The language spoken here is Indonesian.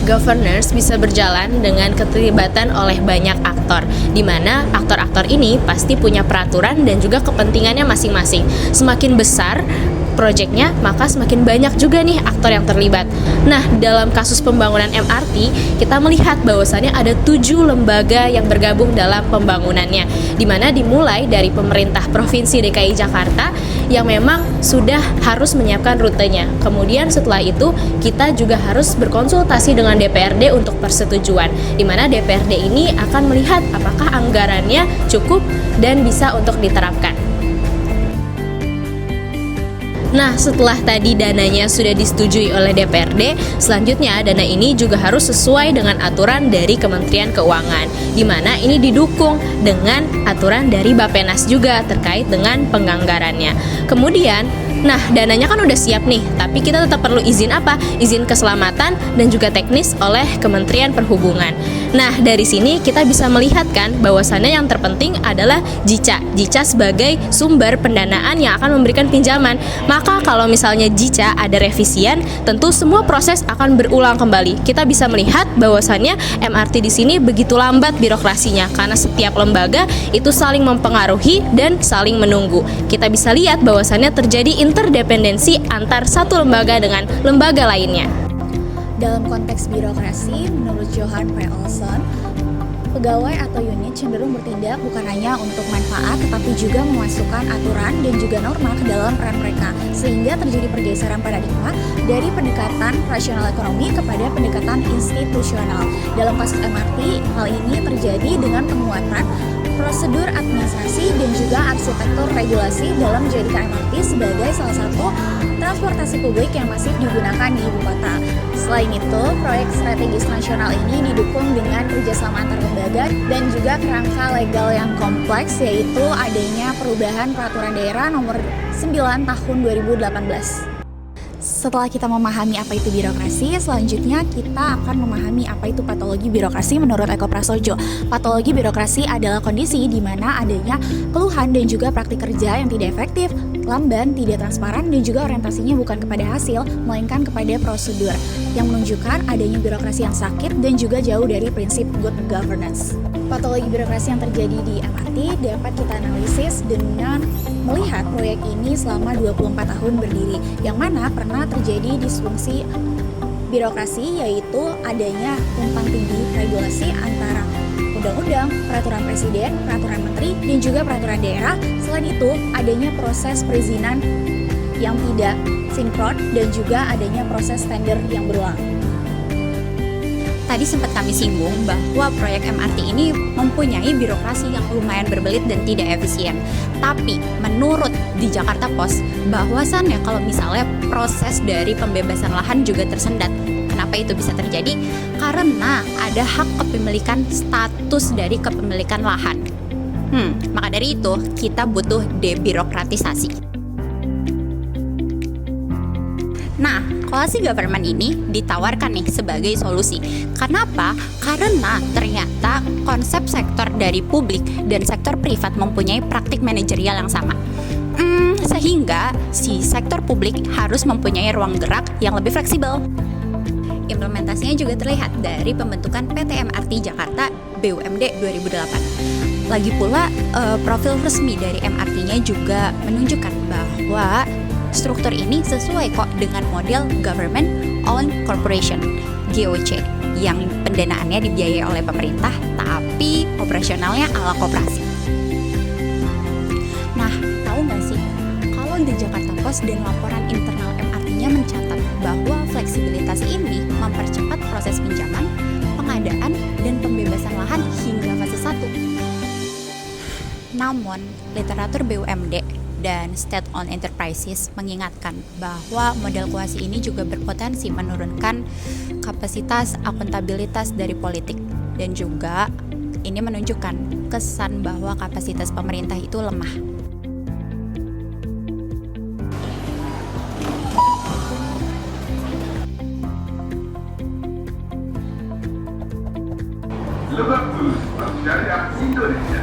governance bisa berjalan dengan keterlibatan oleh banyak aktor, di mana aktor-aktor ini pasti punya peraturan dan juga kepentingannya masing-masing. Semakin besar proyeknya, maka semakin banyak juga nih aktor yang terlibat. Nah, dalam kasus pembangunan MRT, kita melihat bahwasannya ada 7 lembaga yang bergabung dalam pembangunannya, di mana dimulai dari pemerintah Provinsi DKI Jakarta yang memang sudah harus menyiapkan rutenya. Kemudian setelah itu, kita juga harus berkonsultasi dengan DPRD untuk persetujuan, di mana DPRD ini akan melihat apakah anggarannya cukup dan bisa untuk diterapkan. Nah, setelah tadi dananya sudah disetujui oleh DPRD, selanjutnya dana ini juga harus sesuai dengan aturan dari Kementerian Keuangan, di mana ini didukung dengan aturan dari Bappenas juga terkait dengan penganggarannya. Kemudian, nah dananya kan udah siap nih, tapi kita tetap perlu izin apa? Izin keselamatan dan juga teknis oleh Kementerian Perhubungan. Nah, dari sini kita bisa melihat kan bahwasannya yang terpenting adalah JICA sebagai sumber pendanaan yang akan memberikan pinjaman. Maka kalau misalnya JICA ada revisian, tentu semua proses akan berulang kembali. Kita bisa melihat bahwasannya MRT di sini begitu lambat birokrasinya karena setiap lembaga itu saling mempengaruhi dan saling menunggu. Kita bisa lihat bahwasannya terjadi interdependensi antar satu lembaga dengan lembaga lainnya. Dalam konteks birokrasi, menurut Johan P. Olson, pegawai atau unit cenderung bertindak bukan hanya untuk manfaat, tetapi juga memasukkan aturan dan juga norma ke dalam peran mereka, sehingga terjadi pergeseran paradigma dari pendekatan rasional ekonomi kepada pendekatan institusional. Dalam kasus MRT, hal ini terjadi dengan penguatan prosedur administrasi dan juga arsitektur regulasi dalam menjadikan MRT sebagai salah satu transportasi publik yang masif digunakan di ibu kota. Selain itu, proyek strategis nasional ini didukung dengan kerjasama antar lembaga dan juga kerangka legal yang kompleks, yaitu adanya perubahan peraturan daerah nomor 9 tahun 2018. Setelah kita memahami apa itu birokrasi, selanjutnya kita akan memahami apa itu patologi birokrasi menurut Eko Prasojo. Patologi birokrasi adalah kondisi di mana adanya keluhan dan juga praktik kerja yang tidak efektif, lamban, tidak transparan, dan juga orientasinya bukan kepada hasil, melainkan kepada prosedur, yang menunjukkan adanya birokrasi yang sakit dan juga jauh dari prinsip good governance. Patologi birokrasi yang terjadi di MRT dapat kita analisis dengan melihat proyek ini selama 24 tahun berdiri, yang mana pernah terjadi disfungsi birokrasi, yaitu adanya tumpang tindih regulasi antara undang-undang, peraturan presiden, peraturan menteri, dan juga peraturan daerah. Selain itu, adanya proses perizinan yang tidak sinkron dan juga adanya proses tender yang berulang. Tadi sempat kami singgung bahwa proyek MRT ini mempunyai birokrasi yang lumayan berbelit dan tidak efisien. Tapi menurut di Jakarta Post, bahwasannya kalau misalnya proses dari pembebasan lahan juga tersendat. Kenapa itu bisa terjadi? Karena ada hak kepemilikan, status dari kepemilikan lahan. Maka dari itu kita butuh debirokratisasi. Nah, quasi government ini ditawarkan nih sebagai solusi. Kenapa? Karena ternyata konsep sektor dari publik dan sektor privat mempunyai praktik manajerial yang sama. Sehingga si sektor publik harus mempunyai ruang gerak yang lebih fleksibel. Implementasinya juga terlihat dari pembentukan PT MRT Jakarta BUMD 2008. Lagi pula profil resmi dari MRT-nya juga menunjukkan bahwa struktur ini sesuai kok dengan model Government Owned Corporation (GOC) yang pendanaannya dibiayai oleh pemerintah tapi operasionalnya ala koperasi. Nah, tahu nggak sih kalau di Jakarta Post dan laporan internal MRT-nya mencatat bahwa fleksibilitas ini mempercepat proses pinjaman, pengadaan, dan pembebasan lahan hingga fase 1. Namun, literatur BUMD dan state-owned enterprises mengingatkan bahwa model kuasi ini juga berpotensi menurunkan kapasitas akuntabilitas dari politik, dan juga ini menunjukkan kesan bahwa kapasitas pemerintah itu lemah. Lebak Bulus Bank Syariah Indonesia